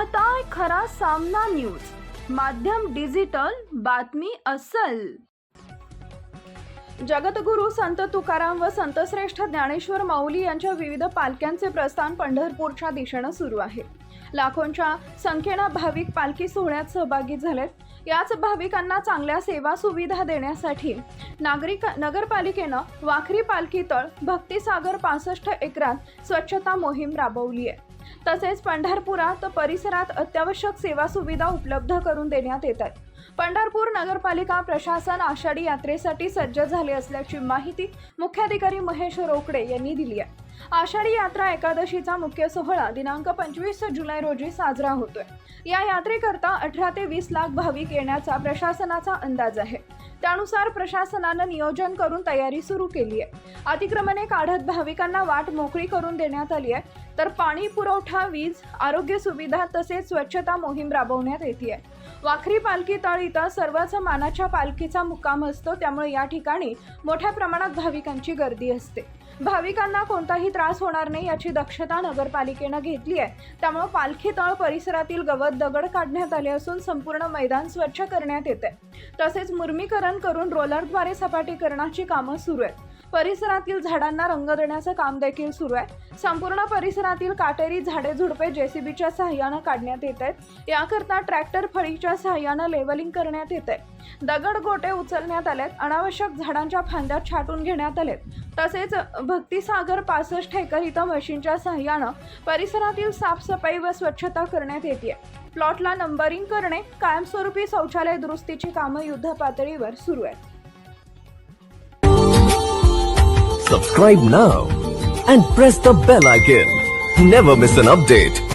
पाहताय खरा सामना न्यूज, माध्यम डिजिटल, बातमी अस्सल। जगद्गुरू संत तुकाराम व संतश्रेष्ठ ज्ञानेश्वर माऊली यांच्या विविध पालख्यांचे प्रस्थान पंढरपूरच्या दिशेने सुरू आहे। लाखोंच्या संख्येने भाविक पालखी सोहळ्यात सहभागी झालेत। याच भाविकांना चांगल्या सेवा सुविधा देण्यासाठी नगरपालिकेने वाखरी पालखी तळ भक्तिसागर 65 एकरात स्वच्छता मोहीम राबवली आहे। तसेच पंढरपुरात परिसरात अत्यावश्यक सेवा सुविधा उपलब्ध करून देण्यात येत आहेत। पंढरपूर नगरपालिका प्रशासन आषाढी यात्रेसाठी सज्ज झाले असल्याची माहिती मुख्याधिकारी महेश रोकडे यांनी दिली आहे। आषाढी यात्रा एकादशीचा मुख्य सोहळा दिनांक 25 जुलै रोजी साजरा होतोय। या यात्रेकरता 18 ते 20 लाख भाविक येण्याचा प्रशासनाचा अंदाज आहे। त्यानुसार प्रशासनाने नियोजन करून तयारी सुरू केली आहे। अतिक्रमणे काढत भाविकांना वाट मोकळी करून देण्यात आली आहे। तर पाणी पुरवठा, वीज, आरोग्य सुविधा तसेच स्वच्छता मोहीम राबवण्यात येते आहे। वाखरी पालखी तळ इथं सर्वच मानाच्या पालखीचा मुक्काम असतो, त्यामुळे या ठिकाणी मोठ्या प्रमाणात भाविकांची गर्दी असते। भाविकांना कोणताही त्रास होणार नाही याची दक्षता नगरपालिकेने घेतली आहे। त्यामुळे पालखी तळ परिसरातील गवत दगड काढण्यात आले असून संपूर्ण मैदान स्वच्छ करण्यात येते। तसेच मुर्मीकरण करून रोलरद्वारे सपाटीकरणाची कामे सुरू आहेत। परिसरातील झाडांना रंग देण्याचे काम देखील सुरू आहे। संपूर्ण परिसरातील काटेरी झाडे झुडपे जेसीबीच्या सहाय्याने काढण्यात येत आहेत। याकरता ट्रॅक्टर फळीच्या सहाय्याने लेवलिंग करण्यात येते। दगड गोटे उचलण्यात आलेत। अनावश्यक झाडांच्या फांद्या छाटून घेण्यात आलेत। तसेच भक्तिसागर 65 एकर इथं मशीनच्या सहाय्याने परिसरातील साफसफाई व स्वच्छता करण्यात येते। प्लॉटला नंबरिंग करणे, कायमस्वरूपी शौचालय दुरुस्तीची कामे युद्धपातळीवर सुरू आहेत। Subscribe now and press the bell icon. Never miss an update.